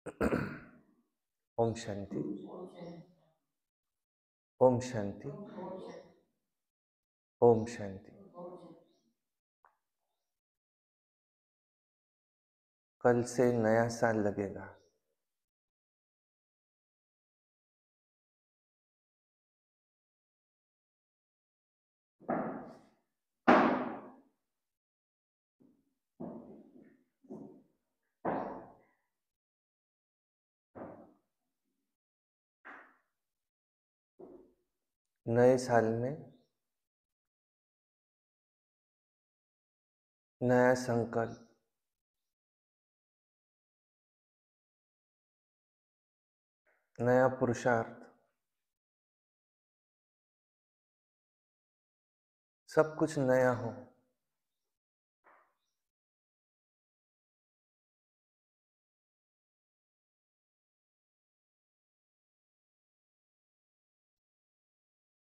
ओम शांति। ओम शांति। ओम शांति। कल से नया साल लगेगा। नए साल में नया संकल्प, नया पुरुषार्थ, सब कुछ नया हो।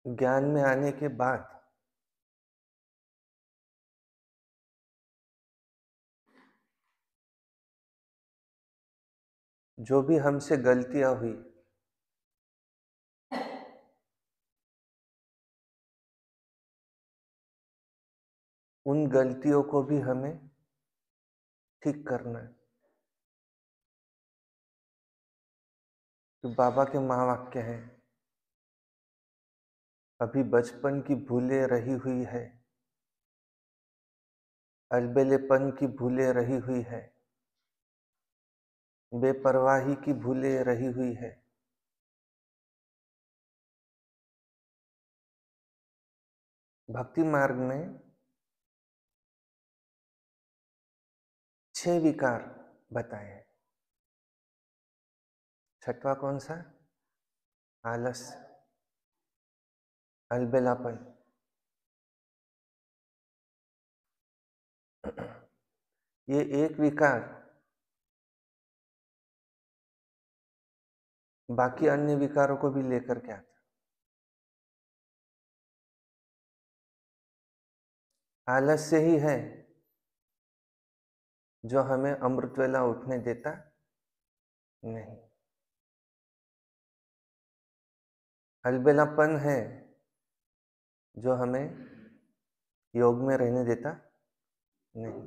ज्ञान में आने के बाद जो भी हमसे गलतियां हुई, उन गलतियों को भी हमें ठीक करना है। तो बाबा के महावाक्य है, अभी बचपन की भूलें रही हुई है, अलबेलेपन की भूलें रही हुई है, बेपरवाही की भूलें रही हुई है। भक्ति मार्ग में 6 विकार बताए हैं। छठवां कौन सा? आलस्य, अलबेलापन। ये एक विकार बाकी अन्य विकारों को भी लेकर के आता। आलस्य ही है जो हमें अमृत वेला उठने देता नहीं। अलबेलापन है जो हमें योग में रहने देता नहीं,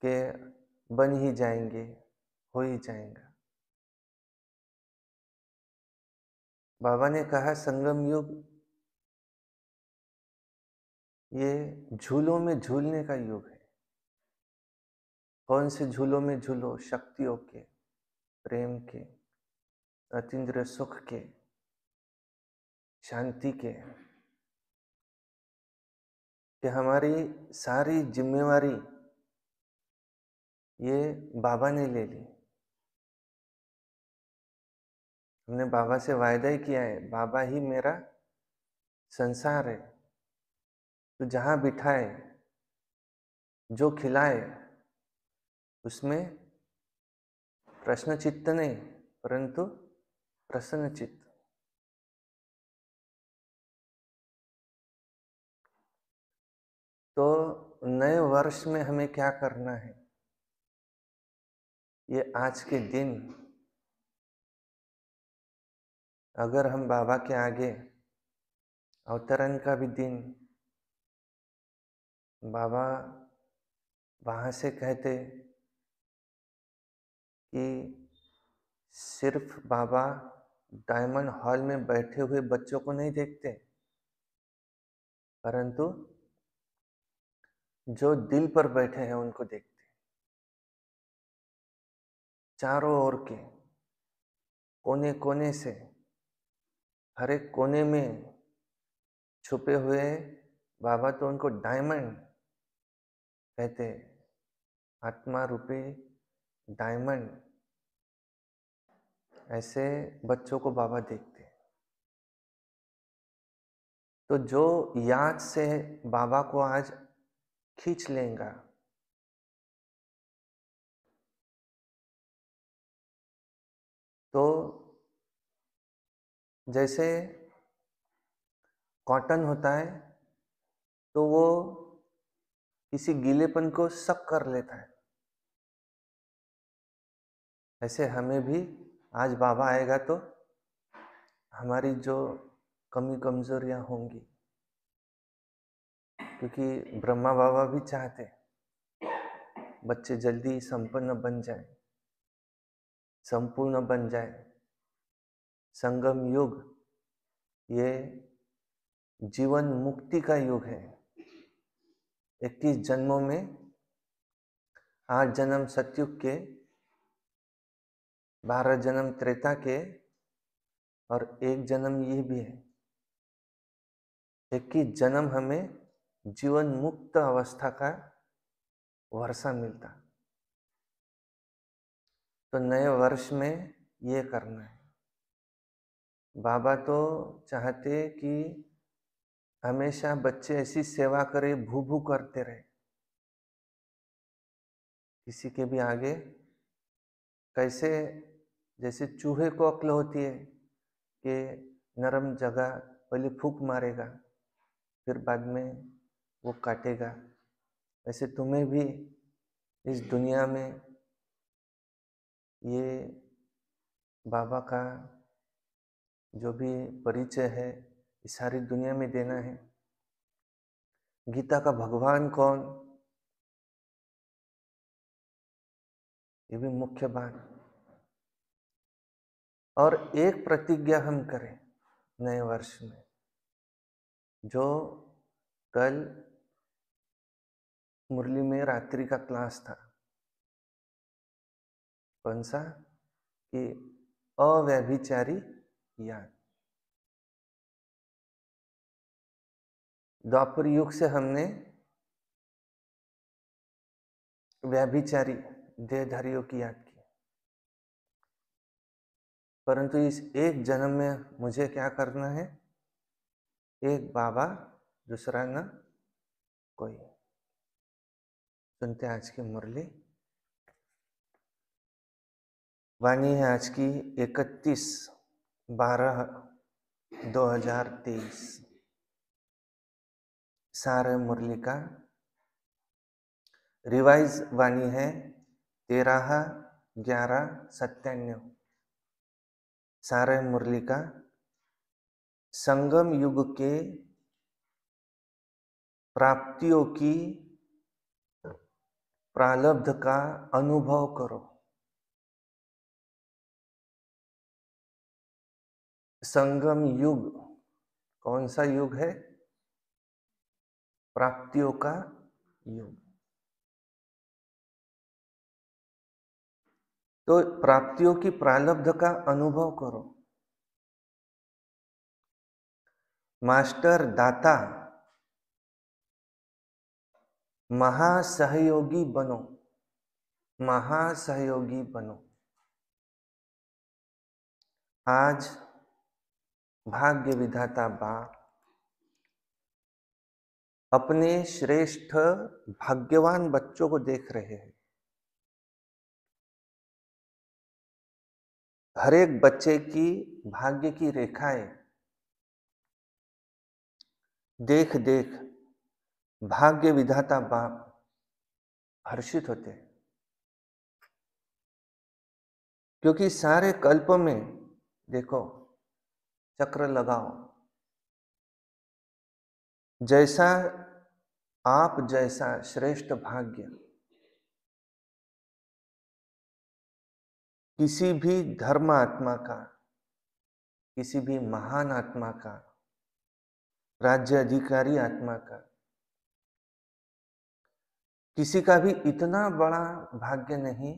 कि बन ही जाएंगे, हो ही जाएगा। बाबा ने कहा संगम युग ये झूलों में झूलने का युग है। कौन से झूलों में झूलो? शक्तियों के, प्रेम के, अतीन्द्रिय सुख के, शांति के। कि हमारी सारी जिम्मेवारी ये बाबा ने ले ली। हमने बाबा से वायदा ही किया है, बाबा ही मेरा संसार है। तो जहाँ बिठाए, जो खिलाए, उसमें प्रश्न चित्त नहीं, परंतु प्रसन्न चित्त। तो नए वर्ष में हमें क्या करना है? ये आज के दिन अगर हम बाबा के आगे अवतरण का भी दिन बाबा वहाँ से कहते कि सिर्फ बाबा डायमंड हॉल में बैठे हुए बच्चों को नहीं देखते, परंतु जो दिल पर बैठे हैं उनको देखते। चारों ओर के कोने कोने से, हर एक कोने में छुपे हुए बाबा तो उनको डायमंड कहते हैं, आत्मा रूपी डायमंड। ऐसे बच्चों को बाबा देखते हैं। तो जो याद से बाबा को आज खींच लेगा, तो जैसे कॉटन होता है तो वो किसी गीलेपन को सक कर लेता है, ऐसे हमें भी आज बाबा आएगा तो हमारी जो कमी कमजोरियां होंगी, क्योंकि ब्रह्मा बाबा भी चाहते बच्चे जल्दी संपन्न बन जाए, संपूर्ण बन जाए। संगम युग ये जीवन मुक्ति का युग है। 21 जन्मों में 8 जन्म सतयुग के, 12 जन्म त्रेता के और 1 जन्म ये भी है। 21 जन्म हमें जीवन मुक्त अवस्था का वर्षा मिलता। तो नए वर्ष में ये करना है। बाबा तो चाहते कि हमेशा बच्चे ऐसी सेवा करे, भू भू करते रहे, किसी के भी आगे कैसे, जैसे चूहे को अक्ल होती है कि नरम जगह पहले फूंक मारेगा फिर बाद में वो काटेगा, वैसे तुम्हें भी इस दुनिया में ये बाबा का जो भी परिचय है इस सारी दुनिया में देना है। गीता का भगवान कौन, ये भी मुख्य बात। और एक प्रतिज्ञा हम करें नए वर्ष में, जो कल मुरली में रात्रि का क्लास था, कौन सा, कि अव्यभिचारी याद। द्वापर युग से हमने व्यभिचारी देहधारियों की याद की, परंतु इस एक जन्म में मुझे क्या करना है, एक बाबा दूसरा न कोई। सुनते आज की मुरली। वाणी है आज की 31/12/2023। सार मुरली का रिवाइज वाणी है 13/11/97। सार मुरली का संगम युग के प्राप्तियों की प्रारब्ध का अनुभव करो। संगम युग कौन सा युग है, प्राप्तियों का युग। तो प्राप्तियों की प्रारब्ध का अनुभव करो। मास्टर दाता महासहयोगी बनो, महासहयोगी बनो। आज भाग्य विधाता बाप अपने श्रेष्ठ भाग्यवान बच्चों को देख रहे हैं। हर एक बच्चे की भाग्य की रेखाएं देख देख भाग्य विधाता बाप हर्षित होते हैं, क्योंकि सारे कल्प में देखो चक्र लगाओ, जैसा आप जैसा श्रेष्ठ भाग्य किसी भी धर्म आत्मा का, किसी भी महान आत्मा का, राज्य अधिकारी आत्मा का, किसी का भी इतना बड़ा भाग्य नहीं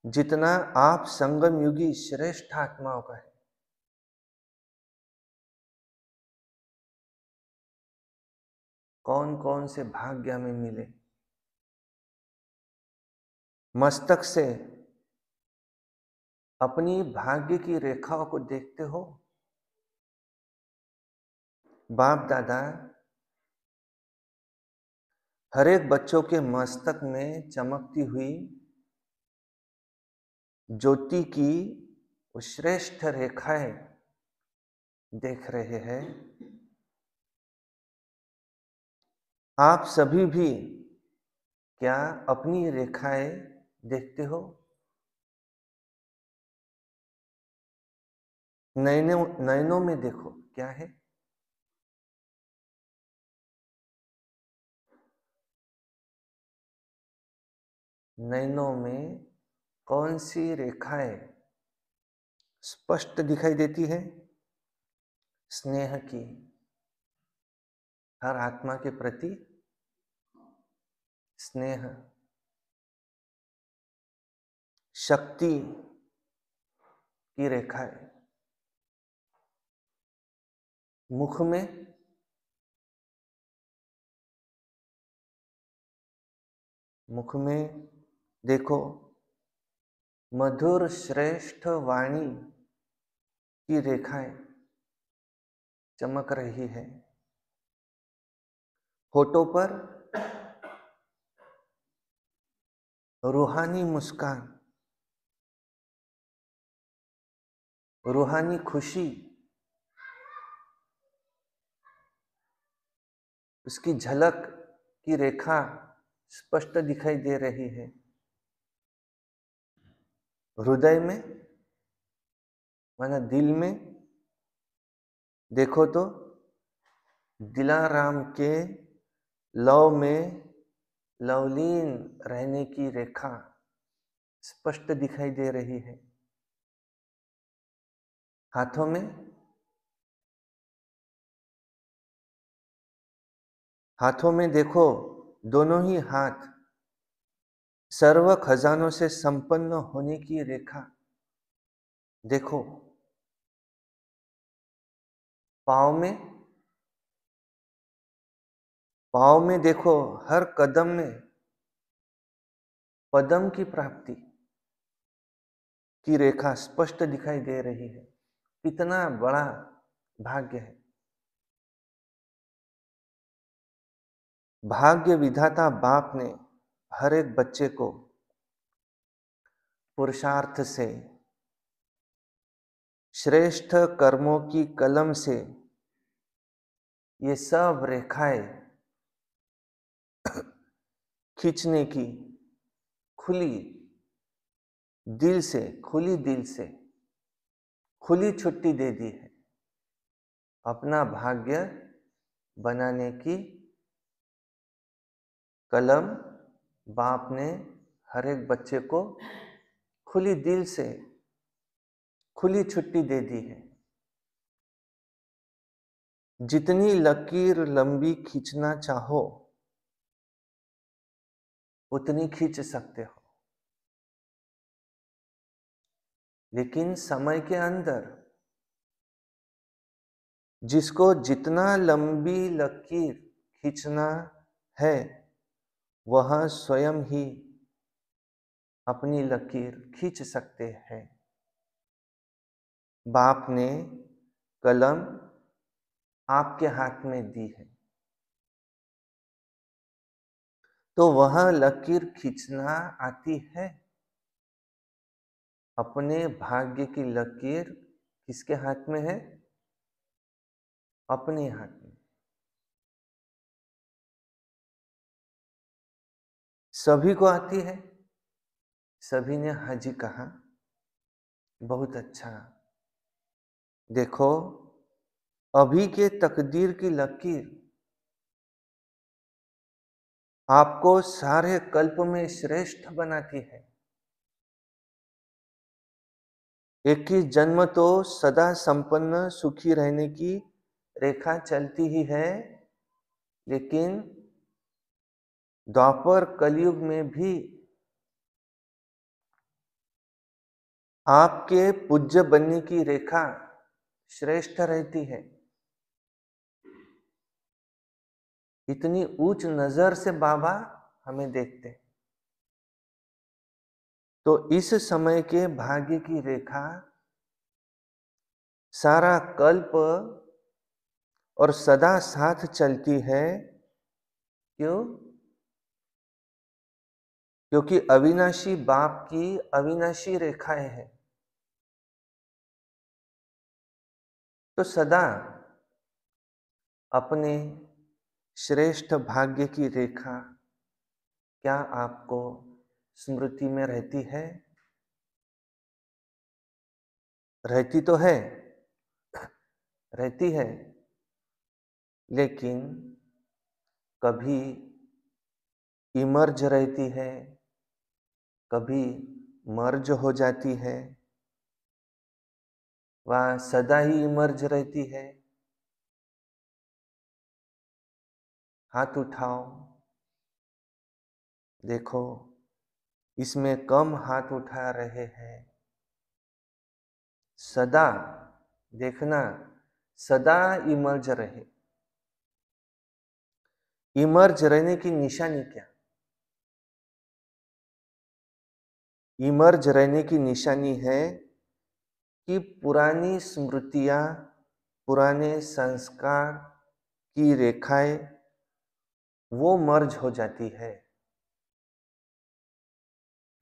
जितना आप संगम युगी श्रेष्ठ आत्माओं का है। कौन कौन से भाग्य में मिले, मस्तक से अपनी भाग्य की रेखाओं को देखते हो। बाप दादा हर एक बच्चों के मस्तक में चमकती हुई ज्योति की वो श्रेष्ठ रेखाएं देख रहे हैं। आप सभी भी क्या अपनी रेखाएं देखते हो? नैनों नैनों में देखो क्या है? नैनों में कौन सी रेखाएं स्पष्ट दिखाई देती है? स्नेह की, हर आत्मा के प्रति स्नेह, शक्ति की रेखाएं। मुख में देखो मधुर श्रेष्ठ वाणी की रेखाएं चमक रही है। होठों पर रूहानी मुस्कान, रूहानी खुशी, उसकी झलक की रेखा स्पष्ट दिखाई दे रही है। हृदय में माना दिल में देखो तो दिलाराम के लव में लवलीन रहने की रेखा स्पष्ट दिखाई दे रही है। हाथों में देखो दोनों ही हाथ सर्व खजानों से संपन्न होने की रेखा देखो। पाँव में देखो हर कदम में पदम की प्राप्ति की रेखा स्पष्ट दिखाई दे रही है। कितना बड़ा भाग्य है। भाग्य विधाता बाप ने हर एक बच्चे को पुरुषार्थ से श्रेष्ठ कर्मों की कलम से ये सब रेखाएं खींचने की खुली दिल से खुली छुट्टी दे दी है। अपना भाग्य बनाने की कलम बाप ने हर एक बच्चे को खुली दिल से खुली छुट्टी दे दी है। जितनी लकीर लंबी खींचना चाहो उतनी खींच सकते हो, लेकिन समय के अंदर जिसको जितना लंबी लकीर खींचना है वह स्वयं ही अपनी लकीर खींच सकते हैं। बाप ने कलम आपके हाथ में दी है, तो वह लकीर खींचना आती है। अपने भाग्य की लकीर किसके हाथ में है? अपने हाथ में। सभी को आती है। सभी ने हाजी कहा, बहुत अच्छा। देखो अभी के तकदीर की लकीर आपको सारे कल्प में श्रेष्ठ बनाती है। 21 जन्म तो सदा संपन्न सुखी रहने की रेखा चलती ही है, लेकिन द्वापर कलयुग में भी आपके पूज्य बनने की रेखा श्रेष्ठ रहती है। इतनी ऊंच नजर से बाबा हमें देखते। तो इस समय के भाग्य की रेखा सारा कल्प और सदा साथ चलती है। क्यों? क्योंकि अविनाशी बाप की अविनाशी रेखाएं हैं। तो सदा अपने श्रेष्ठ भाग्य की रेखा क्या आपको स्मृति में रहती है, रहती तो है, रहती है, लेकिन कभी इमर्ज रहती है, कभी मर्ज हो जाती है, वह सदा ही इमर्ज रहती है। हाथ उठाओ, देखो, इसमें कम हाथ उठा रहे हैं। सदा देखना, सदा इमर्ज रहे। इमर्ज रहने की निशानी क्या? इमर्ज रहने की निशानी है कि पुरानी स्मृतियां, पुराने संस्कार की रेखाएं वो मर्ज हो जाती है।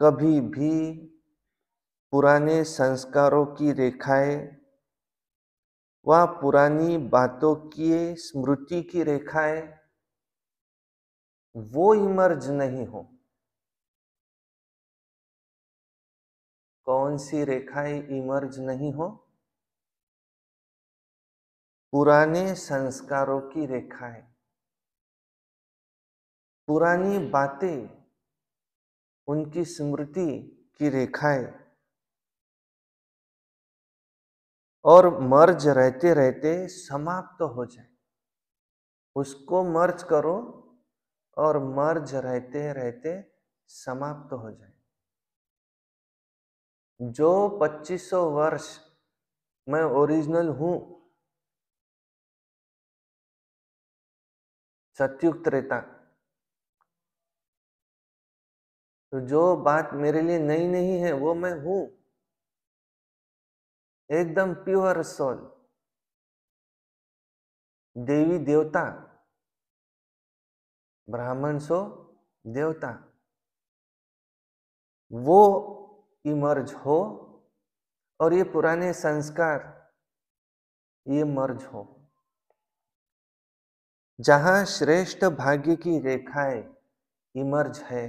कभी भी पुराने संस्कारों की रेखाएं व पुरानी बातों की स्मृति की रेखाएं वो इमर्ज नहीं हो। कौन सी रेखाएं इमर्ज नहीं हो? पुराने संस्कारों की रेखाएं, पुरानी बातें, उनकी स्मृति की रेखाएं, और मर्ज रहते रहते समाप्त हो जाए। उसको मर्ज करो और मर्ज रहते रहते समाप्त हो जाए। जो 2500 वर्ष मैं ओरिजिनल हूं, सतयुग त्रेता, तो जो बात मेरे लिए नई नहीं है वो मैं हूं, एकदम प्योर सोल, देवी देवता, ब्राह्मण सो देवता, वो इमर्ज हो, और ये पुराने संस्कार ये मर्ज हो। जहां श्रेष्ठ भाग्य की रेखाएं इमर्ज है,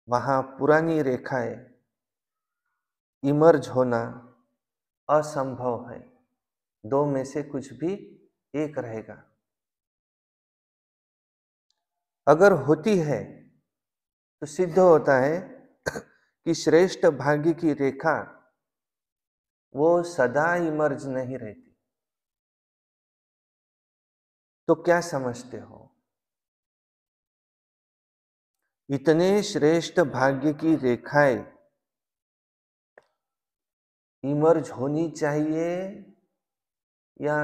वहां पुरानी रेखाएं इमर्ज होना असंभव है। दो में से कुछ भी एक रहेगा। अगर होती है तो सिद्ध होता है कि श्रेष्ठ भाग्य की रेखा वो सदा इमर्ज नहीं रहती। तो क्या समझते हो? इतने श्रेष्ठ भाग्य की रेखाएं इमर्ज होनी चाहिए या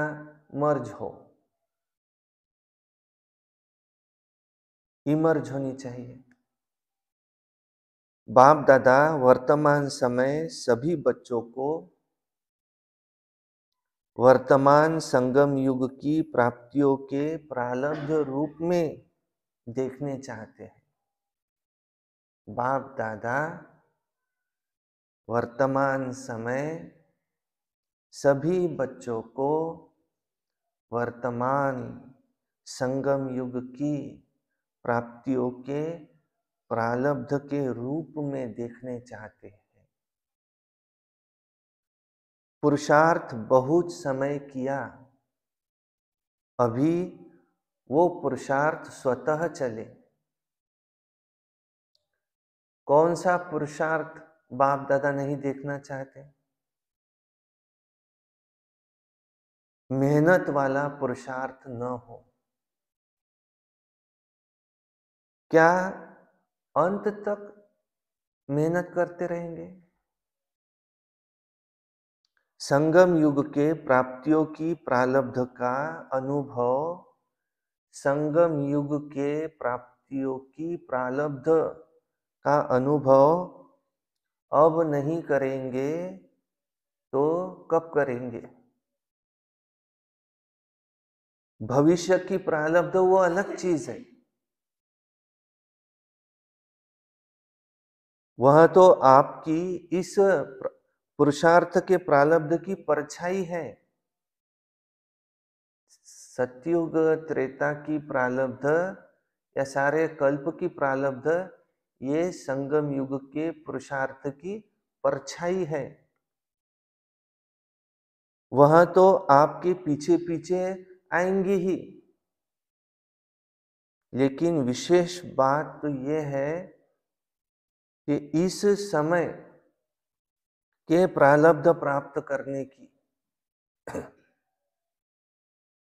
मर्ज हो? इमर्ज होनी चाहिए। बाप दादा वर्तमान समय सभी बच्चों को वर्तमान संगम युग की प्राप्तियों के प्रारब्ध रूप में देखने चाहते हैं। बाप दादा वर्तमान समय सभी बच्चों को वर्तमान संगम युग की प्राप्तियों के प्रारब्ध के रूप में देखने चाहते हैं। पुरुषार्थ बहुत समय किया, अभी वो पुरुषार्थ स्वतः चले। कौन सा पुरुषार्थ बाप दादा नहीं देखना चाहते? मेहनत वाला पुरुषार्थ न हो। क्या अंत तक मेहनत करते रहेंगे? संगम युग के प्राप्तियों की प्रारब्ध का अनुभव संगम युग के प्राप्तियों की प्रारब्ध का अनुभव अब नहीं करेंगे तो कब करेंगे? भविष्य की प्रारब्ध वो अलग चीज है। वह तो आपकी इस पुरुषार्थ के प्रारब्ध की परछाई है। सतयुग त्रेता की प्रारब्ध या सारे कल्प की प्रारब्ध ये संगम युग के पुरुषार्थ की परछाई है। वह तो आपके पीछे पीछे आएंगे ही, लेकिन विशेष बात तो यह है कि इस समय के प्रारब्ध प्राप्त करने की,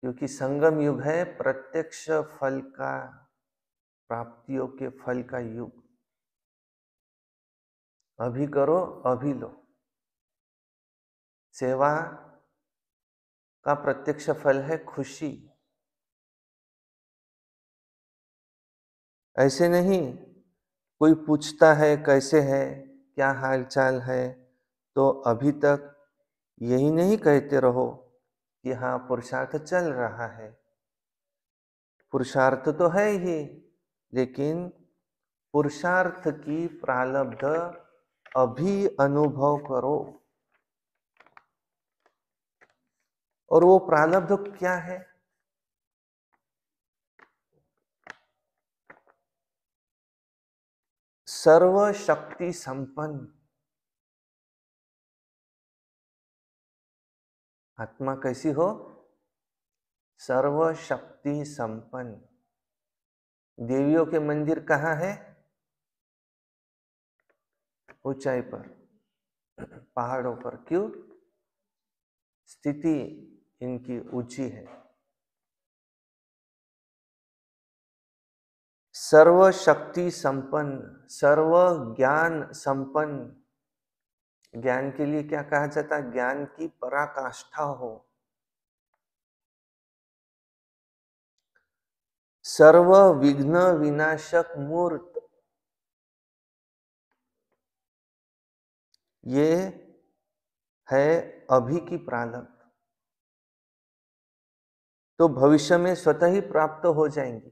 क्योंकि संगम युग है प्रत्यक्ष फल का, प्राप्तियों के फल का युग। अभी करो अभी लो। सेवा का प्रत्यक्ष फल है खुशी। ऐसे नहीं कोई पूछता है कैसे है, क्या हाल चाल है, तो अभी तक यही नहीं कहते रहो कि हाँ पुरुषार्थ चल रहा है। पुरुषार्थ तो है ही, लेकिन पुरुषार्थ की प्रारब्ध अभी अनुभव करो। और वो प्रारब्ध क्या है? सर्वशक्ति संपन्न आत्मा कैसी हो? सर्वशक्ति संपन्न। देवियों के मंदिर कहाँ है? ऊंचाई पर, पहाड़ों पर। क्यों? स्थिति इनकी ऊंची है। सर्वशक्ति संपन्न, सर्व ज्ञान संपन्न। ज्ञान के लिए क्या कहा जाता है? ज्ञान की पराकाष्ठा हो। सर्व विघ्न विनाशक मूर्त, ये है अभी की प्रारब्ध। तो भविष्य में स्वतः ही प्राप्त हो जाएंगी,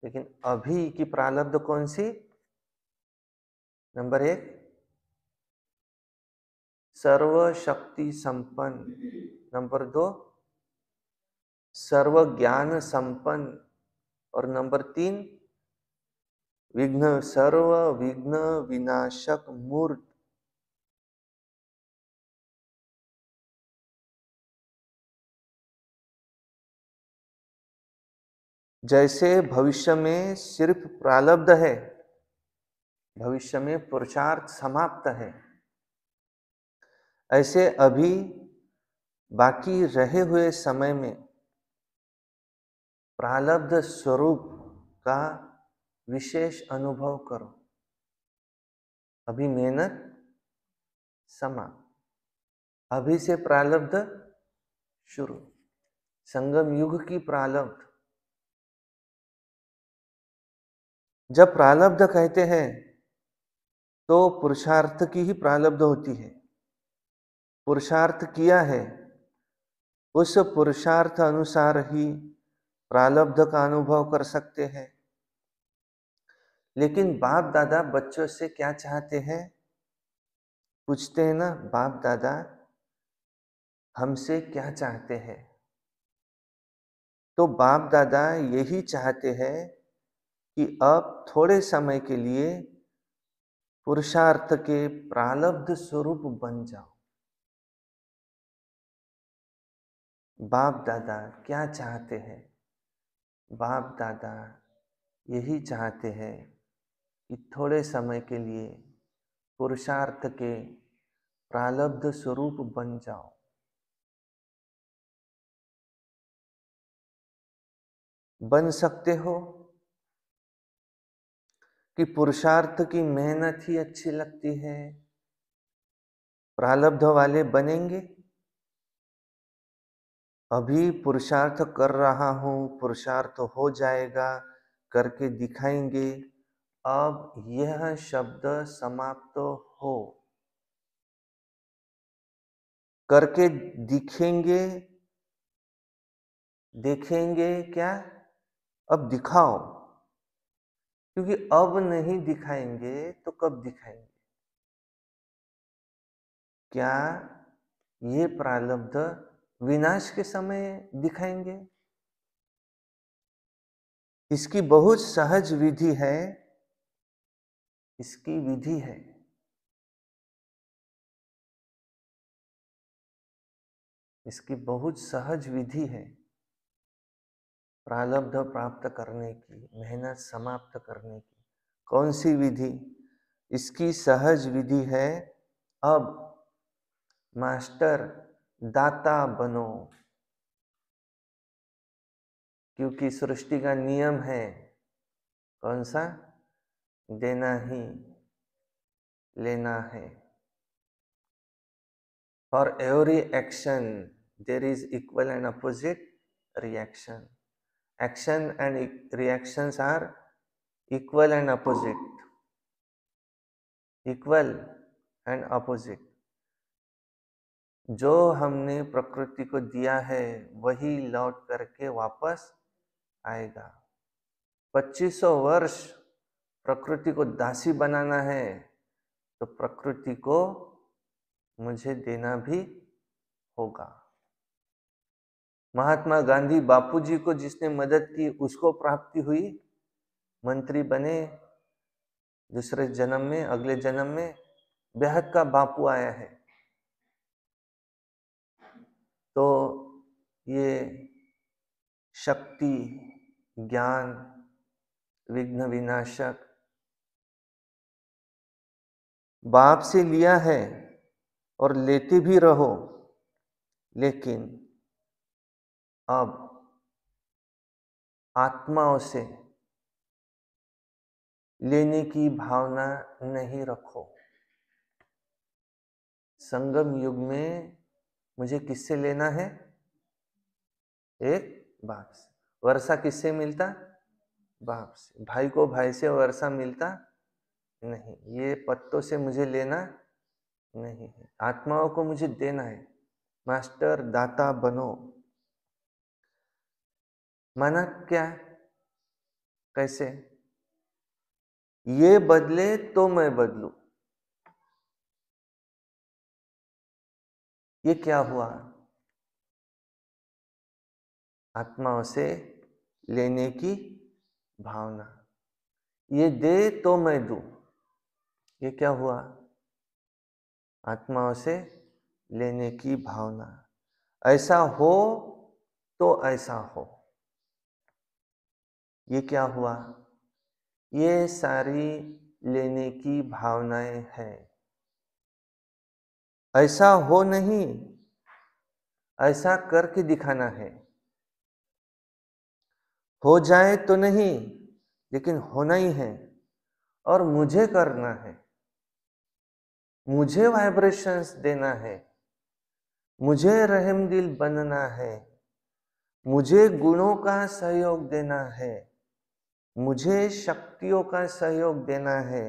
लेकिन अभी की प्रारब्ध कौन सी? नंबर 1 सर्वशक्ति संपन्न, नंबर 2 सर्व ज्ञान संपन्न, और नंबर 3 सर्व विघ्न विनाशक मूर्त। जैसे भविष्य में सिर्फ प्रारब्ध है, भविष्य में पुरुषार्थ समाप्त है, ऐसे अभी बाकी रहे हुए समय में प्रारब्ध स्वरूप का विशेष अनुभव करो। अभी मेहनत समाप्त, अभी से प्रारब्ध शुरू। संगम युग की प्रारब्ध। जब प्रारब्ध कहते हैं तो पुरुषार्थ की ही प्रारब्ध होती है। पुरुषार्थ किया है, उस पुरुषार्थ अनुसार ही प्रारब्ध का अनुभव कर सकते हैं। लेकिन बाप दादा बच्चों से क्या चाहते हैं? पूछते हैं ना, बाप दादा हमसे क्या चाहते हैं? तो बाप दादा यही चाहते हैं कि अब थोड़े समय के लिए पुरुषार्थ के प्रारब्ध स्वरूप बन जाओ। बाप दादा क्या चाहते हैं? बाप दादा यही चाहते हैं कि थोड़े समय के लिए पुरुषार्थ के प्रारब्ध स्वरूप बन जाओ। बन सकते हो कि पुरुषार्थ की मेहनत ही अच्छी लगती है, प्रारब्ध वाले बनेंगे। अभी पुरुषार्थ कर रहा हूं, पुरुषार्थ हो जाएगा, करके दिखाएंगे। अब यह शब्द समाप्त हो, करके दिखेंगे, देखेंगे क्या? अब दिखाओ, क्योंकि अब नहीं दिखाएंगे तो कब दिखाएंगे? क्या ये प्रारब्ध विनाश के समय दिखाएंगे? इसकी बहुत सहज विधि है। इसकी विधि है। इसकी बहुत सहज विधि है प्रारब्ध प्राप्त करने की, मेहनत समाप्त करने की। कौन सी विधि? इसकी सहज विधि है, अब मास्टर दाता बनो, क्योंकि सृष्टि का नियम है कौन सा? देना ही लेना है। For every action there is equal and opposite reaction. Action and reactions are equal and opposite. Equal and opposite. जो हमने प्रकृति को दिया है वही लौट करके वापस आएगा। 2500 वर्ष प्रकृति को दासी बनाना है तो प्रकृति को मुझे देना भी होगा। महात्मा गांधी बापूजी को जिसने मदद की उसको प्राप्ति हुई, मंत्री बने, दूसरे जन्म में, अगले जन्म में बेहद का बापू आया है। तो ये शक्ति, ज्ञान, विघ्न विनाशक बाप से लिया है और लेते भी रहो, लेकिन अब आत्माओं से लेने की भावना नहीं रखो। संगम युग में मुझे किससे लेना है? एक बाप से। वर्षा किससे मिलता? बाप से। भाई को भाई से वर्षा मिलता नहीं। ये पत्तों से मुझे लेना नहीं है, आत्माओं को मुझे देना है। मास्टर दाता बनो। माना क्या? कैसे? ये बदले तो मैं बदलू। ये क्या हुआ? आत्माओं से लेने की भावना। ये दे तो मैं दूं। ये क्या हुआ? आत्माओं से लेने की भावना। ऐसा हो तो ऐसा हो। ये क्या हुआ? ये सारी लेने की भावनाएं हैं। ऐसा हो नहीं, ऐसा करके दिखाना है। हो जाए तो नहीं, लेकिन होना ही है और मुझे करना है। मुझे वाइब्रेशंस देना है, मुझे रहमदिल बनना है, मुझे गुणों का सहयोग देना है, मुझे शक्तियों का सहयोग देना है।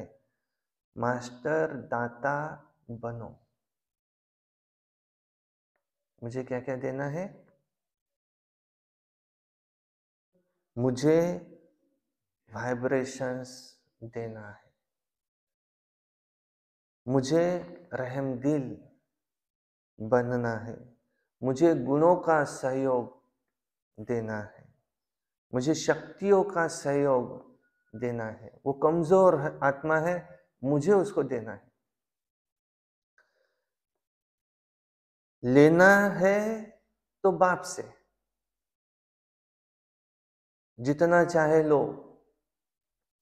मास्टर दाता बनो। मुझे क्या क्या देना है? मुझे वाइब्रेशंस देना है, मुझे रहमदिल बनना है, मुझे गुणों का सहयोग देना है, मुझे शक्तियों का सहयोग देना है। वो कमजोर आत्मा है, मुझे उसको देना है। लेना है तो बाप से जितना चाहे लो,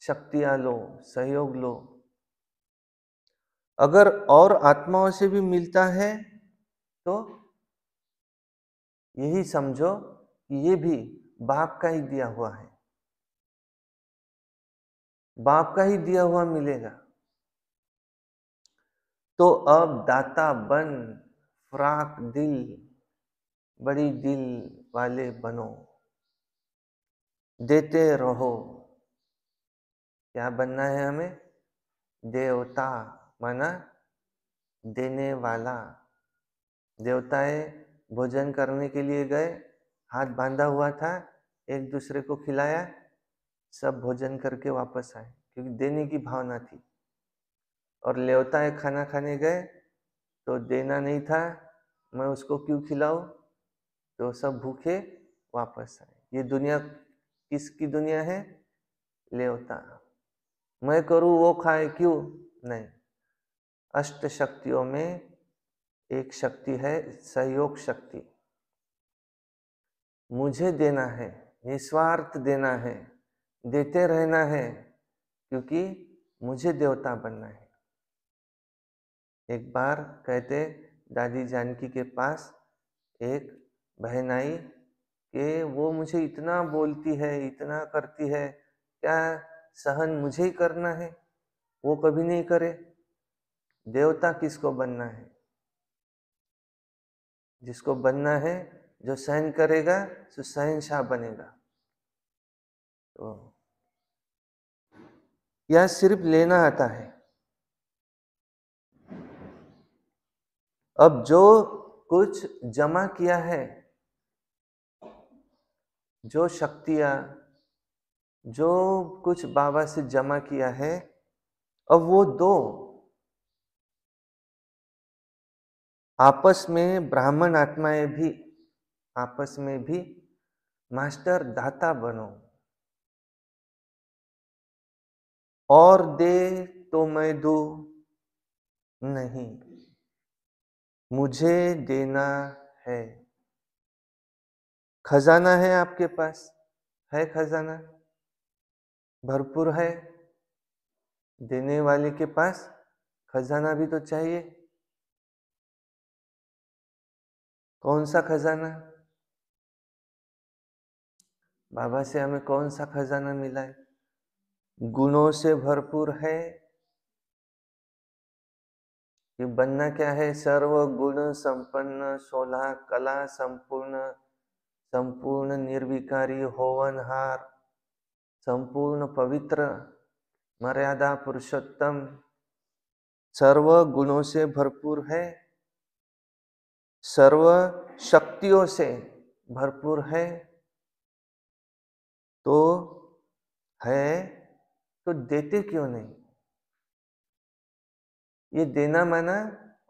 शक्तियां लो, सहयोग लो। अगर और आत्माओं से भी मिलता है तो यही समझो कि ये भी बाप का ही दिया हुआ है, बाप का ही दिया हुआ मिलेगा। तो अब दाता बन, फ्राक दिल, बड़ी दिल वाले बनो, देते रहो। क्या बनना है हमें? देवता, माना देने वाला। देवताएं भोजन करने के लिए गए, हाथ बांधा हुआ था, एक दूसरे को खिलाया, सब भोजन करके वापस आए, क्योंकि देने की भावना थी। और लेवताएं खाना खाने गए तो देना नहीं था, मैं उसको क्यों खिलाऊं, तो सब भूखे वापस आए। ये दुनिया किसकी दुनिया है? लेवता। मैं करूं वो खाए क्यों, नहीं। अष्ट शक्तियों में एक शक्ति है सहयोग शक्ति। मुझे देना है, निस्वार्थ देना है, देते रहना है, क्योंकि मुझे देवता बनना है। एक बार कहते दादी जानकी के पास एक बहन आई कि वो मुझे इतना बोलती है, इतना करती है, क्या सहन मुझे ही करना है, वो कभी नहीं करे। देवता किसको बनना है? जिसको बनना है, जो सहन करेगा तो शहंशाह बनेगा। तो यह सिर्फ लेना आता है। अब जो कुछ जमा किया है, जो शक्तियां, जो कुछ बाबा से जमा किया है, अब वो दो। आपस में ब्राह्मण आत्माएं भी आपस में भी मास्टर दाता बनो। और दे तो मैं दूं नहीं, मुझे देना है। खजाना है आपके पास, है खजाना, भरपूर है। देने वाले के पास खजाना भी तो चाहिए। कौन सा खजाना? बाबा से हमें कौन सा खजाना मिला है? गुणों से भरपूर है। ये बनना क्या है? सर्व गुण संपन्न, 16 कला संपूर्ण, संपूर्ण निर्विकारी होवनहार, संपूर्ण पवित्र, मर्यादा पुरुषोत्तम, सर्व गुणों से भरपूर है, सर्व शक्तियों से भरपूर है। तो है तो देते क्यों नहीं? ये देना माना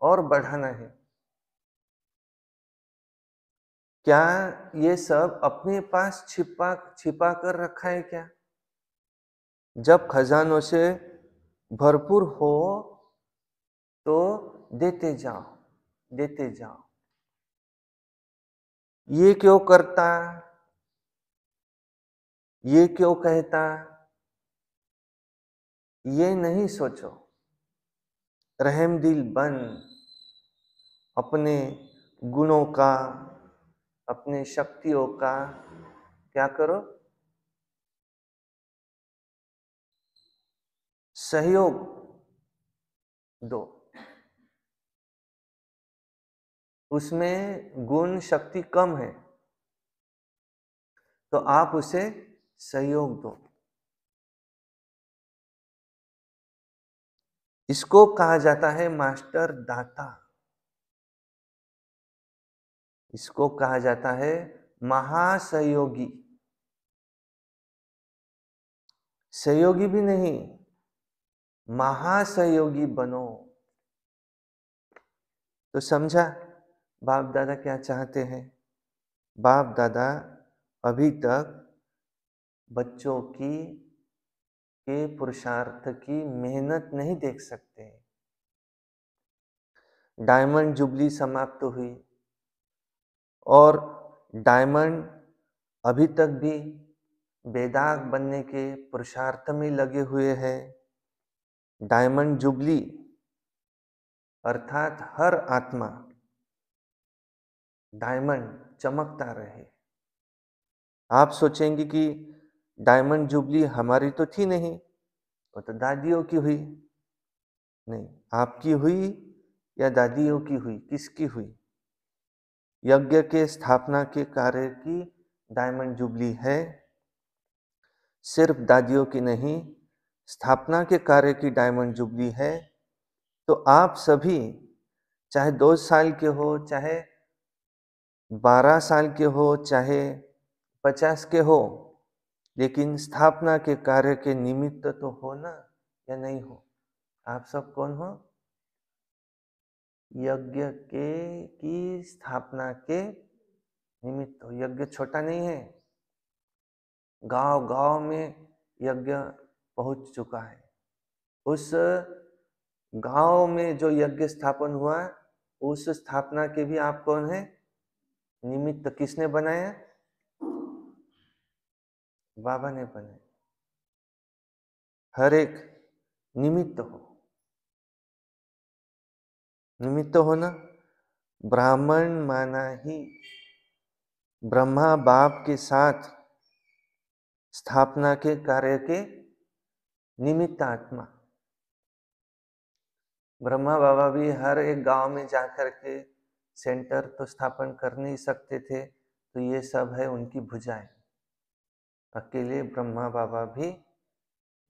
और बढ़ाना है। क्या ये सब अपने पास छिपा कर रखा है क्या? जब खजानों से भरपूर हो तो देते जाओ, देते जाओ। ये क्यों करता, ये क्यों कहता, ये नहीं सोचो। रहमदिल बन, अपने गुणों का, अपने शक्तियों का क्या करो? सहयोग दो। उसमें गुण शक्ति कम है तो आप उसे सहयोग दो। इसको कहा जाता है मास्टर दाता। इसको कहा जाता है महासहयोगी। सहयोगी भी नहीं, महासहयोगी बनो। तो समझा बाप दादा क्या चाहते हैं? बाप दादा अभी तक बच्चों की के पुरुषार्थ की मेहनत नहीं देख सकते। डायमंड जुबली समाप्त हुई और डायमंड अभी तक भी बेदाग बनने के पुरुषार्थ में लगे हुए हैं। डायमंड जुबली अर्थात हर आत्मा डायमंड चमकता रहे। आप सोचेंगे कि डायमंड जुबली हमारी तो थी नहीं, वो तो दादियों की हुई। नहीं, आपकी हुई या दादियों की हुई? किसकी हुई? यज्ञ के स्थापना के कार्य की डायमंड जुबली है। सिर्फ दादियों की नहीं, स्थापना के कार्य की डायमंड जुबली है। तो आप सभी चाहे 2 साल के हो, चाहे 12 साल के हो, चाहे 50 के हो, लेकिन स्थापना के कार्य के निमित्त तो हो ना, या नहीं हो? आप सब कौन हो? यज्ञ के की स्थापना के निमित्त हो। यज्ञ छोटा नहीं है। गांव गांव में यज्ञ पहुंच चुका है। उस गांव में जो यज्ञ स्थापन हुआ, उस स्थापना के भी आप कौन है? निमित्त। किसने बनाया? बाबा ने बनाया। हर एक निमित्त हो, निमित्त हो ना। ब्राह्मण माना ही ब्रह्मा बाप के साथ स्थापना के कार्य के निमित्त आत्मा। ब्रह्मा बाबा भी हर एक गांव में जाकर के सेंटर तो स्थापन कर नहीं सकते थे, तो ये सब है उनकी भुजाएं। अकेले ब्रह्मा बाबा भी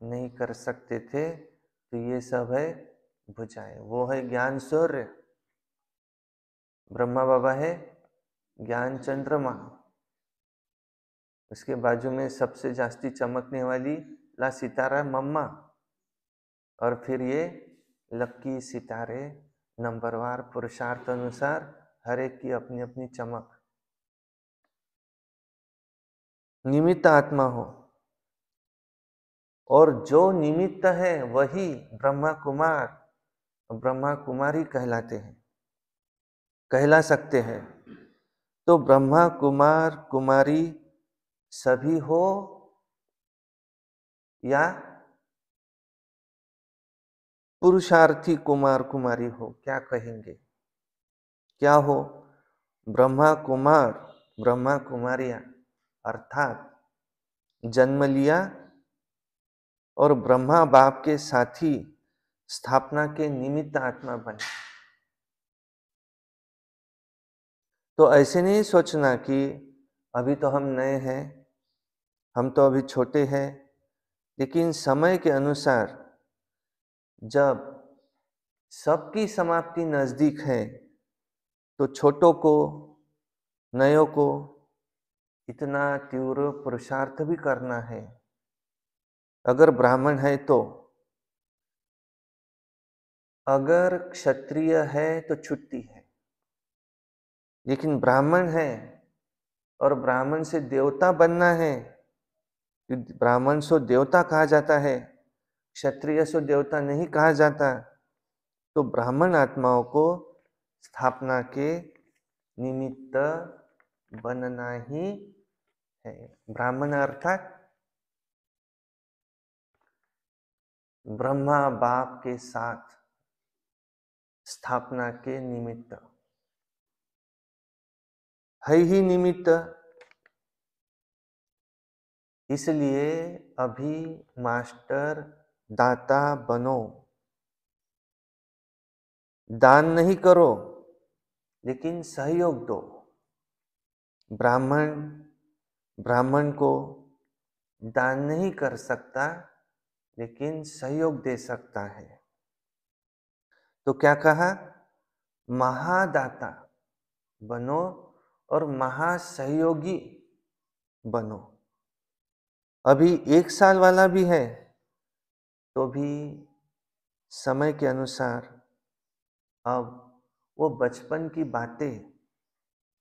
नहीं कर सकते थे, तो ये सब है भुजाएं। वो है ज्ञान सूर्य, ब्रह्मा बाबा है ज्ञान चंद्रमा। उसके बाजू में सबसे जास्ती चमकने वाली ला सितारा मम्मा, और फिर ये लक्की सितारे नंबरवार पुरुषार्थ अनुसार हर एक की अपनी अपनी चमक। निमित्त आत्मा हो, और जो निमित्त है वही ब्रह्मा कुमार ब्रह्मा कुमारी कहलाते हैं, कहला सकते हैं। तो ब्रह्मा कुमार कुमारी सभी हो या पुरुषार्थी कुमार कुमारी हो, क्या कहेंगे? क्या हो? ब्रह्मा कुमार ब्रह्मा कुमारियां, अर्थात जन्म लिया और ब्रह्मा बाप के साथी स्थापना के निमित्त आत्मा बने। तो ऐसे नहीं सोचना कि अभी तो हम नए हैं, हम तो अभी छोटे हैं, लेकिन समय के अनुसार जब सबकी समाप्ति नजदीक है, तो छोटों को, नयों को इतना तीव्र पुरुषार्थ भी करना है। अगर ब्राह्मण है तो, अगर क्षत्रिय है तो छुट्टी है, लेकिन ब्राह्मण है और ब्राह्मण से देवता बनना है। ब्राह्मण सो देवता कहा जाता है, क्षत्रिय सो देवता नहीं कहा जाता। तो ब्राह्मण आत्माओं को स्थापना के निमित्त बनना ही है। ब्राह्मण अर्थात ब्रह्मा बाप के साथ स्थापना के निमित्त है ही निमित्त। इसलिए अभी मास्टर दाता बनो, दान नहीं करो लेकिन सहयोग दो। ब्राह्मण ब्राह्मण को दान नहीं कर सकता, लेकिन सहयोग दे सकता है। तो क्या कहा? महादाता बनो और महासहयोगी बनो। अभी 1 साल वाला भी है तो भी समय के अनुसार अब वो बचपन की बातें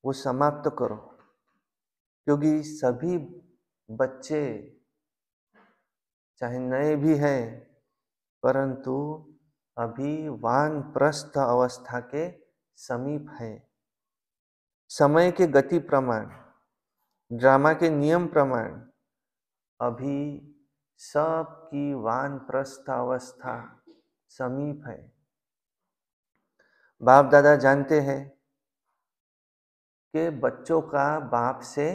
वो समाप्त करो, क्योंकि सभी बच्चे चाहे नए भी हैं, परंतु अभी वानप्रस्थ अवस्था के समीप है। समय के गति प्रमाण, ड्रामा के नियम प्रमाण अभी सबकी वानप्रस्थ अवस्था समीप है। बाप दादा जानते हैं कि बच्चों का बाप से,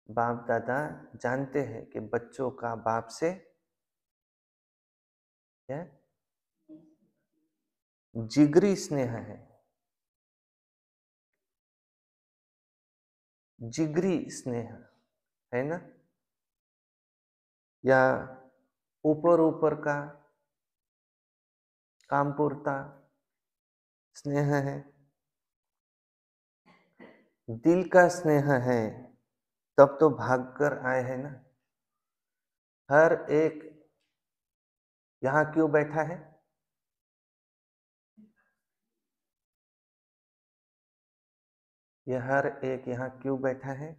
बाप दादा जानते हैं कि बच्चों का बाप से क्या जिगरी स्नेह है। जिगरी स्नेह है ना, या ऊपर ऊपर का कामपूर्ता स्नेह है। दिल का स्नेह है तब तो भागकर आए हैं ना। हर एक यहां क्यों बैठा है? यह हर एक यहां क्यों बैठा है?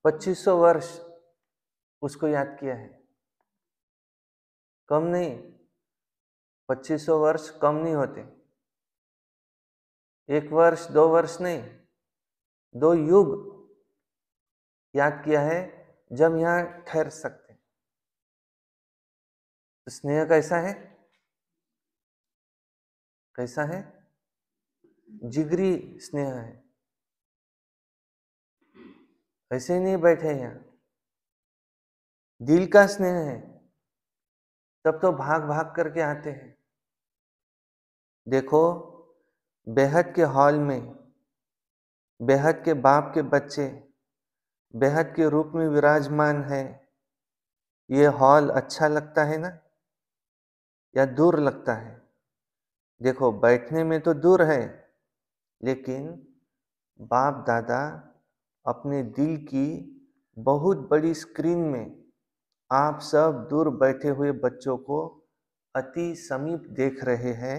2500 वर्ष उसको याद किया है, कम नहीं। 2500 वर्ष कम नहीं होते, 1 वर्ष 2 वर्ष नहीं, 2 युग याद किया है, जब यहां ठहर सकते। तो स्नेह कैसा है? कैसा है? जिगरी स्नेह है। ऐसे ही नहीं बैठे यहाँ, दिल का स्नेह है। तब तो भाग भाग करके आते हैं। देखो, बेहद के हॉल में बेहद के बाप के बच्चे बेहद के रूप में विराजमान है। ये हॉल अच्छा लगता है ना, या दूर लगता है? देखो, बैठने में तो दूर है, लेकिन बाप दादा अपने दिल की बहुत बड़ी स्क्रीन में आप सब दूर बैठे हुए बच्चों को अति समीप देख रहे हैं।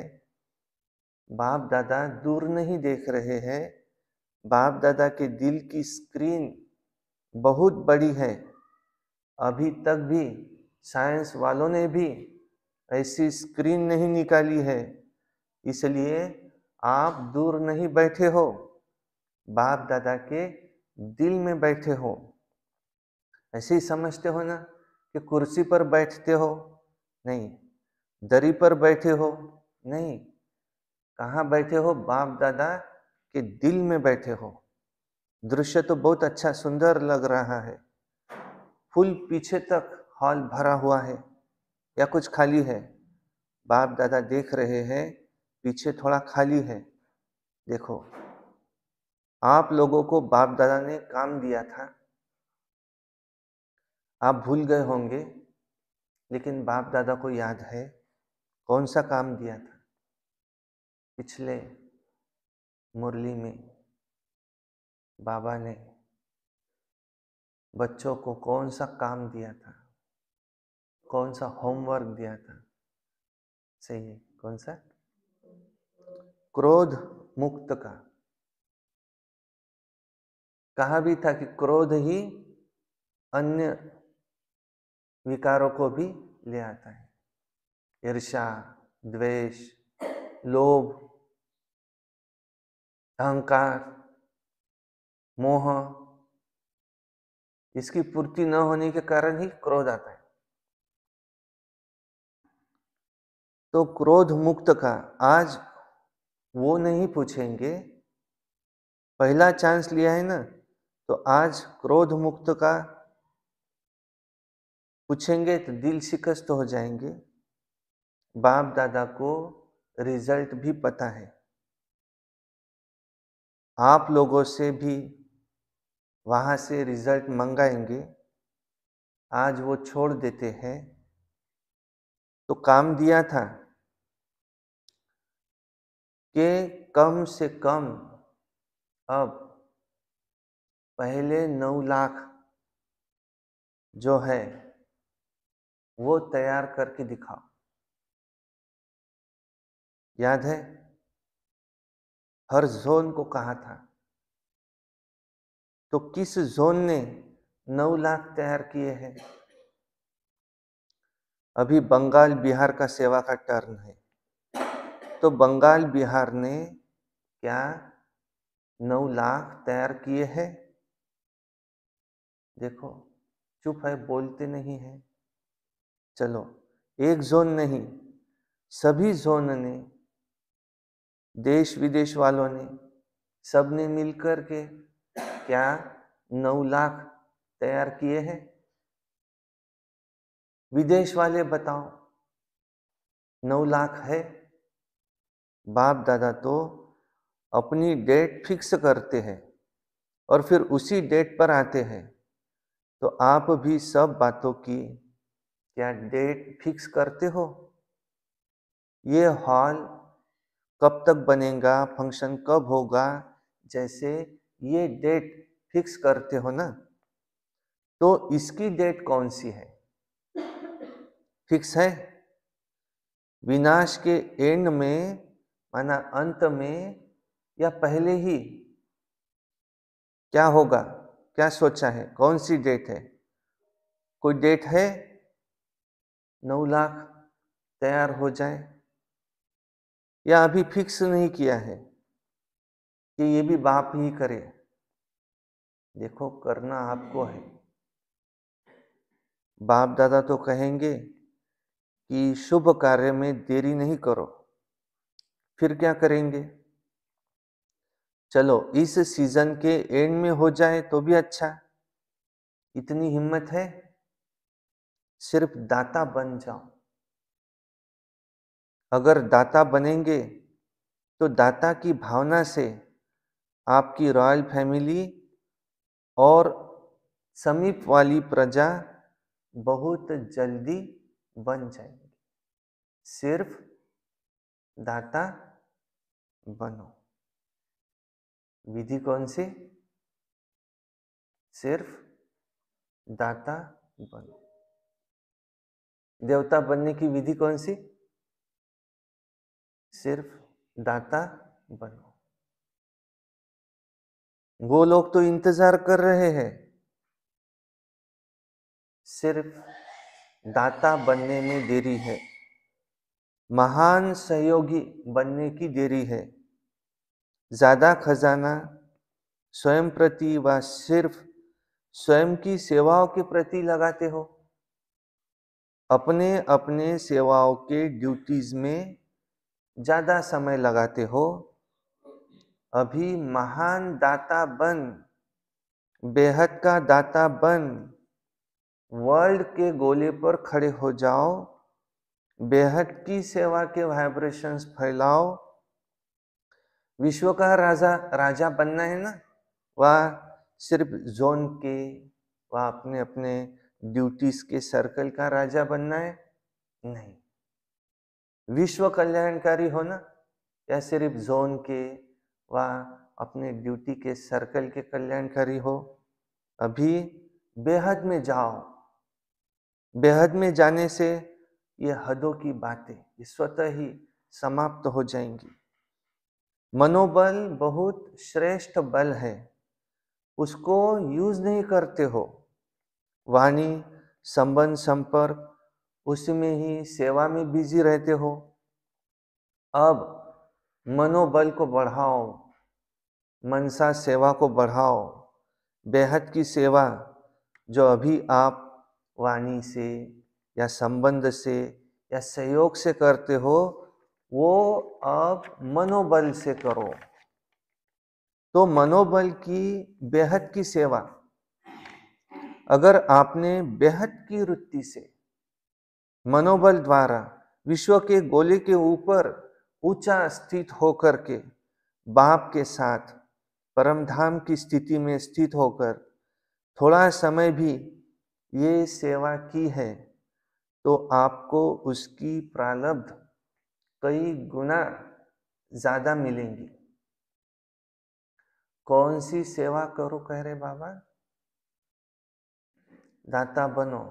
बाप दादा दूर नहीं देख रहे हैं। बाप दादा के दिल की स्क्रीन बहुत बड़ी है। अभी तक भी साइंस वालों ने भी ऐसी स्क्रीन नहीं निकाली है। इसलिए आप दूर नहीं बैठे हो, बाप दादा के दिल में बैठे हो। ऐसे ही समझते हो ना कि कुर्सी पर बैठते हो? नहीं। दरी पर बैठे हो? नहीं। कहाँ बैठे हो? बाप दादा के दिल में बैठे हो। दृश्य तो बहुत अच्छा सुंदर लग रहा है। फुल पीछे तक हॉल भरा हुआ है या कुछ खाली है? बाप दादा देख रहे हैं, पीछे थोड़ा खाली है। देखो, आप लोगों को बाप दादा ने काम दिया था, आप भूल गए होंगे, लेकिन बाप दादा को याद है कौन सा काम दिया था। पिछले मुरली में बाबा ने बच्चों को कौन सा काम दिया था, कौन सा होमवर्क दिया था? सही है, कौन सा? क्रोध मुक्त का। कहा भी था कि क्रोध ही अन्य विकारों को भी ले आता है। ईर्ष्या, द्वेष, लोभ, अहंकार, मोह, इसकी पूर्ति न होने के कारण ही क्रोध आता है। तो क्रोध मुक्त का आज वो नहीं पूछेंगे। पहला चांस लिया है ना, तो आज क्रोध मुक्त का पूछेंगे तो दिल शिकस्त हो जाएंगे। बाप दादा को रिजल्ट भी पता है, आप लोगों से भी वहां से रिजल्ट मंगाएंगे। आज वो छोड़ देते हैं। तो काम दिया था कि कम से कम अब पहले 9 लाख जो है वो तैयार करके दिखाओ। याद है? हर जोन को कहा था। तो किस जोन ने 9 लाख तैयार किए हैं? अभी बंगाल बिहार का सेवा का टर्न है। तो बंगाल बिहार ने क्या 9 लाख तैयार किए हैं? देखो, चुप है, बोलते नहीं है। चलो, एक जोन नहीं, सभी जोन ने, देश विदेश वालों ने, सबने मिलकर के क्या 9 लाख तैयार किए हैं? विदेश वाले बताओ, 9 लाख है? बाप दादा तो अपनी डेट फिक्स करते हैं और फिर उसी डेट पर आते हैं। तो आप भी सब बातों की क्या डेट फिक्स करते हो? ये हॉल कब तक बनेगा, फंक्शन कब होगा, जैसे ये डेट फिक्स करते हो ना, तो इसकी डेट कौन सी है? फिक्स है? विनाश के एंड में, माना अंत में, या पहले ही क्या होगा? क्या सोचा है? कौन सी डेट है? कोई डेट है? 9 लाख तैयार हो जाए, या अभी फिक्स नहीं किया है कि ये भी बाप ही करे? देखो, करना आपको है। बाप दादा तो कहेंगे कि शुभ कार्य में देरी नहीं करो। फिर क्या करेंगे? चलो, इस सीजन के एंड में हो जाए तो भी अच्छा। इतनी हिम्मत है, सिर्फ दाता बन जाओ। अगर दाता बनेंगे तो दाता की भावना से आपकी रॉयल फैमिली और समीप वाली प्रजा बहुत जल्दी बन जाएगी। सिर्फ दाता बनो। विधि कौन सी? सिर्फ दाता बनो। देवता बनने की विधि कौन सी? सिर्फ दाता बनो। वो लोग तो इंतजार कर रहे हैं, सिर्फ दाता बनने में देरी है। महान सहयोगी बनने की देरी है। ज्यादा खजाना स्वयं प्रति व सिर्फ स्वयं की सेवाओं के प्रति लगाते हो। अपने अपने सेवाओं के ड्यूटीज में ज्यादा समय लगाते हो। अभी महान दाता बन, बेहद का दाता बन, वर्ल्ड के गोले पर खड़े हो जाओ, बेहद की सेवा के वाइब्रेशंस फैलाओ। विश्व का राजा बनना है ना? वह सिर्फ जोन के, वह अपने अपने ड्यूटीज के सर्कल का राजा बनना है? नहीं। विश्व कल्याणकारी हो ना, या सिर्फ जोन के व अपने ड्यूटी के सर्कल के कल्याणकारी हो? अभी बेहद में जाओ। बेहद में जाने से ये हदों की बातें ये स्वतः ही समाप्त हो जाएंगी। मनोबल बहुत श्रेष्ठ बल है, उसको यूज नहीं करते हो। वाणी, संबंध, संपर्क, उसमें ही सेवा में बिजी रहते हो। अब मनोबल को बढ़ाओ, मनसा सेवा को बढ़ाओ। बेहद की सेवा जो अभी आप वाणी से या संबंध से या सहयोग से करते हो, वो अब मनोबल से करो। तो मनोबल की बेहद की सेवा, अगर आपने बेहद की वृत्ति से मनोबल द्वारा विश्व के गोले के ऊपर ऊंचा स्थित होकर के बाप के साथ परम धाम की स्थिति में स्थित होकर थोड़ा समय भी ये सेवा की है, तो आपको उसकी प्रारब्ध कई गुना ज्यादा मिलेंगी। कौन सी सेवा करो कह रहे बाबा? दाता बनो,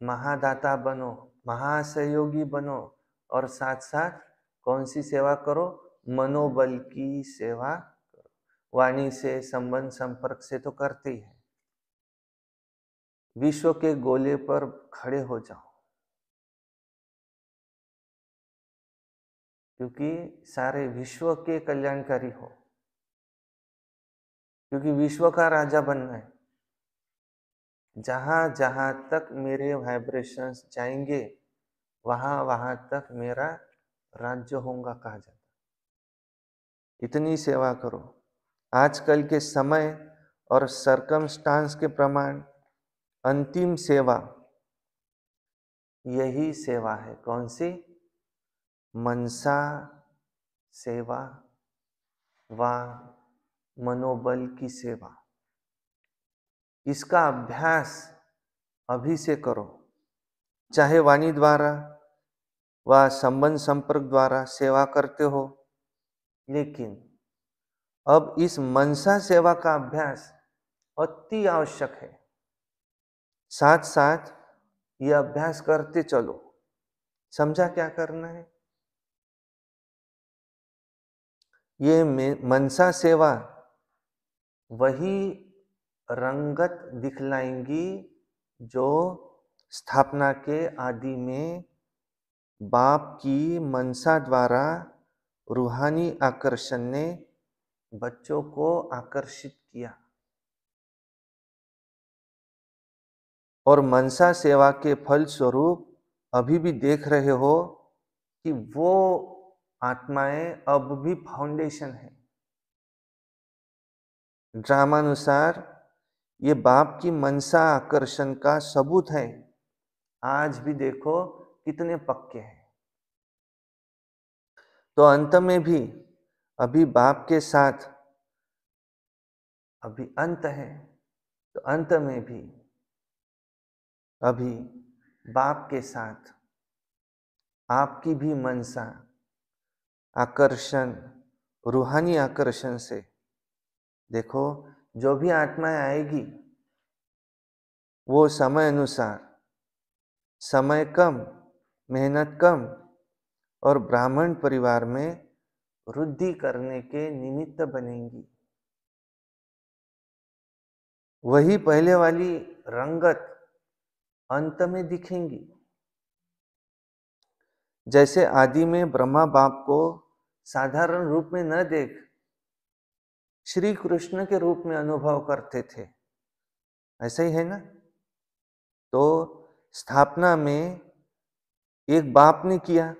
महादाता बनो, महासहयोगी बनो, और साथ साथ कौन सी सेवा करो? मनोबल की सेवा करो। वाणी से, संबंध संपर्क से तो करते ही है। विश्व के गोले पर खड़े हो जाओ, क्योंकि सारे विश्व के कल्याणकारी हो, क्योंकि विश्व का राजा बनना है। जहां जहां तक मेरे वाइब्रेशंस जाएंगे, वहां वहां तक मेरा राज्य होगा कहा जाता। इतनी सेवा करो। आजकल के समय और सरकमस्टांस के प्रमाण अंतिम सेवा यही सेवा है। कौन सी? मनसा सेवा व मनोबल की सेवा। इसका अभ्यास अभी से करो। चाहे वाणी द्वारा व संबंध संपर्क द्वारा सेवा करते हो, लेकिन अब इस मनसा सेवा का अभ्यास अति आवश्यक है। साथ साथ यह अभ्यास करते चलो। समझा क्या करना है? ये मनसा सेवा वही रंगत दिखलाएंगी जो स्थापना के आदि में बाप की मनसा द्वारा रूहानी आकर्षण ने बच्चों को आकर्षित किया। और मनसा सेवा के फल स्वरूप अभी भी देख रहे हो कि वो आत्माएं अब भी फाउंडेशन है। ड्रामानुसार ये बाप की मनसा आकर्षण का सबूत है। आज भी देखो कितने पक्के हैं। तो अंत में भी अभी बाप के साथ, अभी अंत है तो अंत में भी अभी बाप के साथ आपकी भी मनसा आकर्षण, रूहानी आकर्षण से देखो जो भी आत्माएं आएगी वो समय अनुसार, समय कम, मेहनत कम और ब्राह्मण परिवार में वृद्धि करने के निमित्त बनेंगी। वही पहले वाली रंगत अंत में दिखेंगी। जैसे आदि में ब्रह्मा बाप को साधारण रूप में न देख श्री कृष्ण के रूप में अनुभव करते थे, ऐसा ही है ना। तो स्थापना में एक बाप ने किया,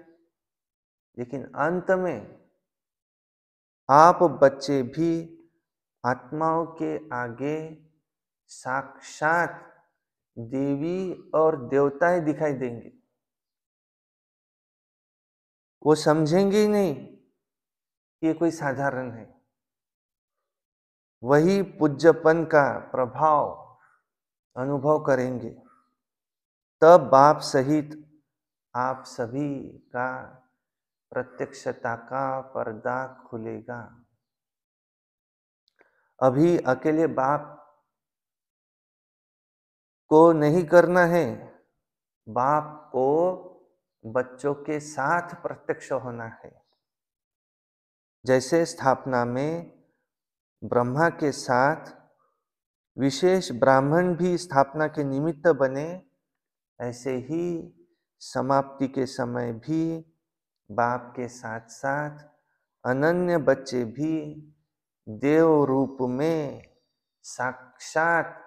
लेकिन अंत में आप बच्चे भी आत्माओं के आगे साक्षात देवी और देवताएं दिखाई देंगे। वो समझेंगे ही नहीं कि ये कोई साधारण है। वही पूज्यपन का प्रभाव अनुभव करेंगे। तब बाप सहित आप सभी का प्रत्यक्षता का पर्दा खुलेगा। अभी अकेले बाप को नहीं करना है, बाप को बच्चों के साथ प्रत्यक्ष होना है। जैसे स्थापना में ब्रह्मा के साथ विशेष ब्राह्मण भी स्थापना के निमित्त बने, ऐसे ही समाप्ति के समय भी बाप के साथ साथ अनन्य बच्चे भी देव रूप में साक्षात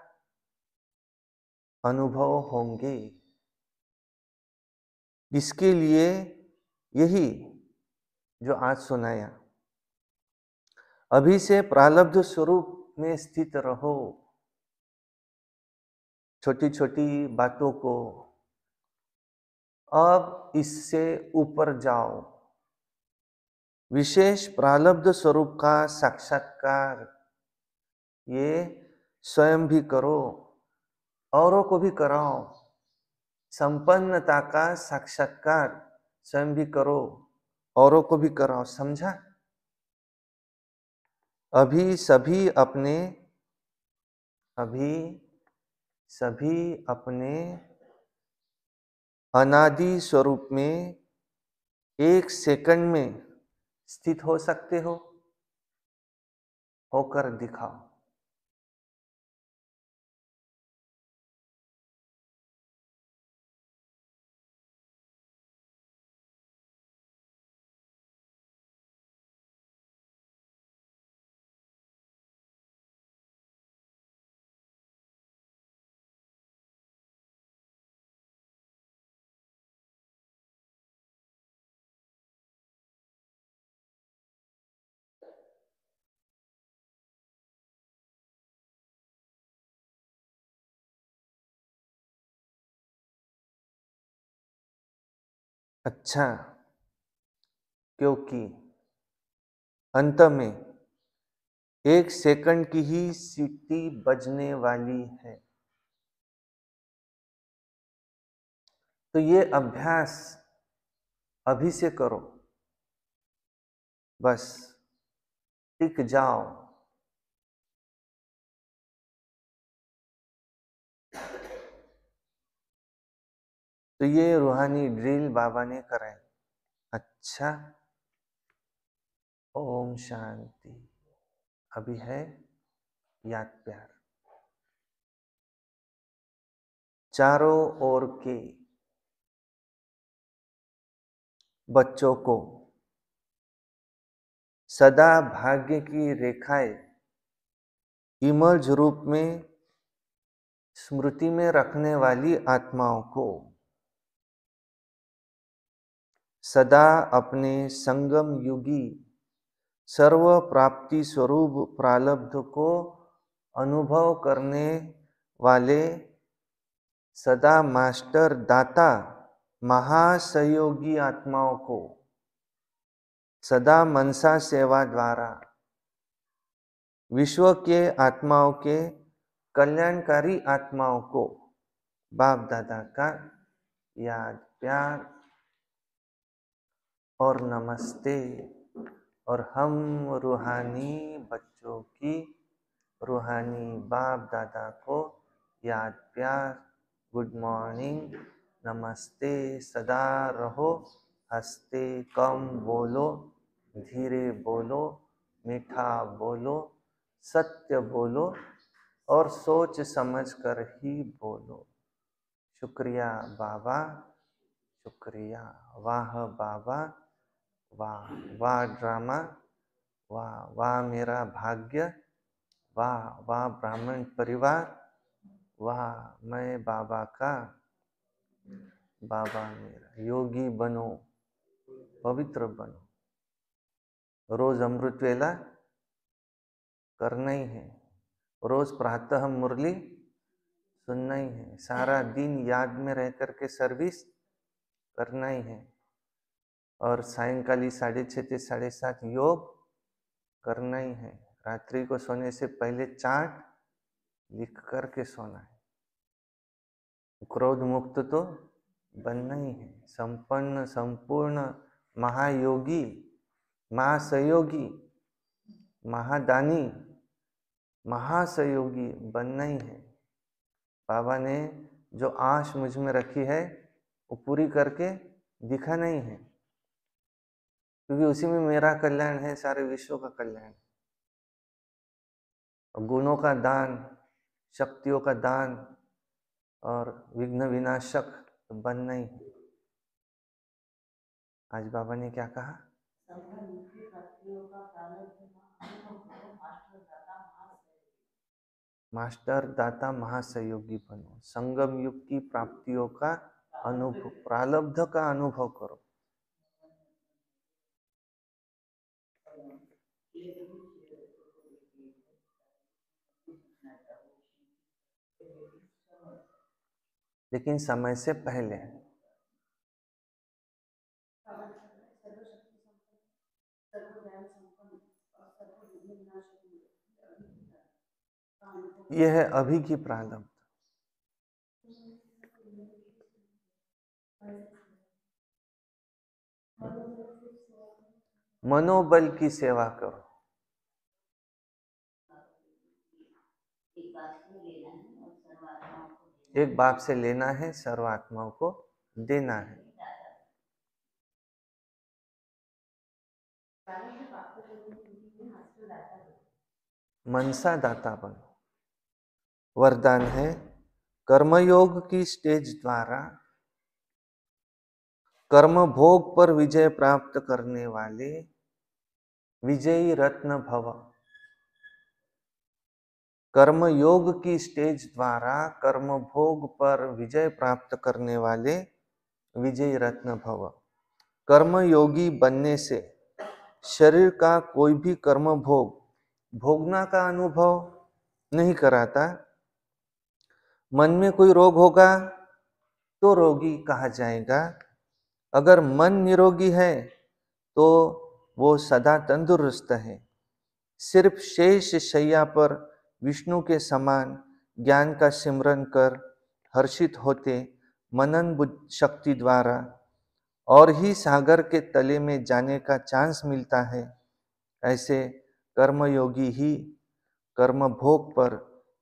अनुभव होंगे। इसके लिए यही जो आज सुनाया, अभी से प्रारब्ध स्वरूप में स्थित रहो। छोटी छोटी बातों को अब इससे ऊपर जाओ। विशेष प्रारब्ध स्वरूप का साक्षात्कार ये स्वयं भी करो, औरों को भी कराओ। संपन्नता का साक्षात्कार स्वयं भी करो, औरों को भी कराओ। समझा? अभी सभी अपने अनादि स्वरूप में एक सेकंड में स्थित हो सकते हो, होकर दिखाओ। अच्छा, क्योंकि अंत में एक सेकंड की ही सीटी बजने वाली है। तो ये अभ्यास अभी से करो। बस टिक जाओ। तो ये रूहानी ड्रिल बाबा ने कराई। अच्छा, ओम शांति। अभी है याद प्यार। चारों ओर के बच्चों को सदा भाग्य की रेखाएं इमर्ज रूप में स्मृति में रखने वाली आत्माओं को सदा अपने संगम युगी सर्व प्राप्ति स्वरूप प्रारब्ध को अनुभव करने वाले सदा मास्टर दाता महासहयोगी आत्माओं को सदा मनसा सेवा द्वारा विश्व के आत्माओं के कल्याणकारी आत्माओं को बाप दादा का याद प्यार और नमस्ते। और हम रूहानी बच्चों की रूहानी बाप दादा को याद प्यार, गुड मॉर्निंग, नमस्ते। सदा रहो हंसते, कम बोलो, धीरे बोलो, मीठा बोलो, सत्य बोलो और सोच समझ कर ही बोलो। शुक्रिया बाबा, शुक्रिया। वाह बाबा, वाह वाह ड्रामा, वाह वाह मेरा भाग्य, वाह वाह ब्राह्मण परिवार, वाह मैं बाबा का, बाबा मेरा। योगी बनो, पवित्र बनो। रोज अमृत वेला करना ही है, रोज प्रातः मुरली सुनना ही है, सारा दिन याद में रह करके सर्विस करना ही है और सायंकाली 6:30 से 7:30 योग करना ही है। रात्रि को सोने से पहले चार्ट लिख करके सोना है। क्रोध मुक्त तो बनना ही है। संपन्न संपूर्ण महायोगी, महासहयोगी, महादानी, महासहयोगी बनना ही है। बाबा ने जो आश मुझ में रखी है वो पूरी करके दिखाना ही है, क्योंकि उसी में मेरा कल्याण है, सारे विश्व का कल्याण। गुणों का दान, शक्तियों का दान और विघ्न विनाशक बनना ही है। आज बाबा ने क्या कहा? मास्टर दाता महासहयोगी बनो, संगम युग की प्राप्तियों का अनुभव, प्रारब्ध का अनुभव करो। लेकिन समय से पहले। यह है अभी की प्रारब्ध। मनोबल की सेवा करो। एक बाप से लेना है, सर्वात्माओं को देना है। मनसा दाता बनो। वरदान है कर्मयोग की स्टेज द्वारा कर्म भोग पर विजय प्राप्त करने वाले विजयी रत्न भव। कर्म योग की स्टेज द्वारा कर्म भोग पर विजय प्राप्त करने वाले विजयी रत्न भव। कर्म योगी बनने से शरीर का कोई भी कर्म भोग भोगना का अनुभव नहीं कराता। मन में कोई रोग होगा तो रोगी कहा जाएगा। अगर मन निरोगी है तो वो सदा तंदुरुस्त है। सिर्फ शेष शैया पर विष्णु के समान ज्ञान का सिमरन कर हर्षित होते मनन शक्ति द्वारा और ही सागर के तले में जाने का चांस मिलता है। ऐसे कर्मयोगी ही कर्म भोग पर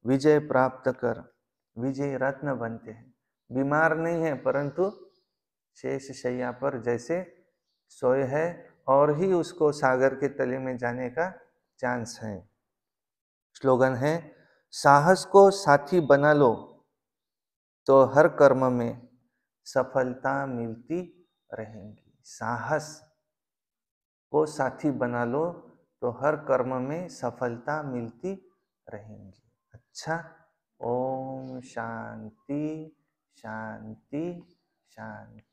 विजय प्राप्त कर विजय रत्न बनते हैं। बीमार नहीं है परंतु शेष शैया पर जैसे सोए है और ही उसको सागर के तले में जाने का चांस है। स्लोगन है साहस को साथी बना लो, तो हर कर्म में सफलता मिलती रहेंगी। साहस को साथी बना लो तो हर कर्म में सफलता मिलती रहेंगी। अच्छा, ओम शांति शांति शांति।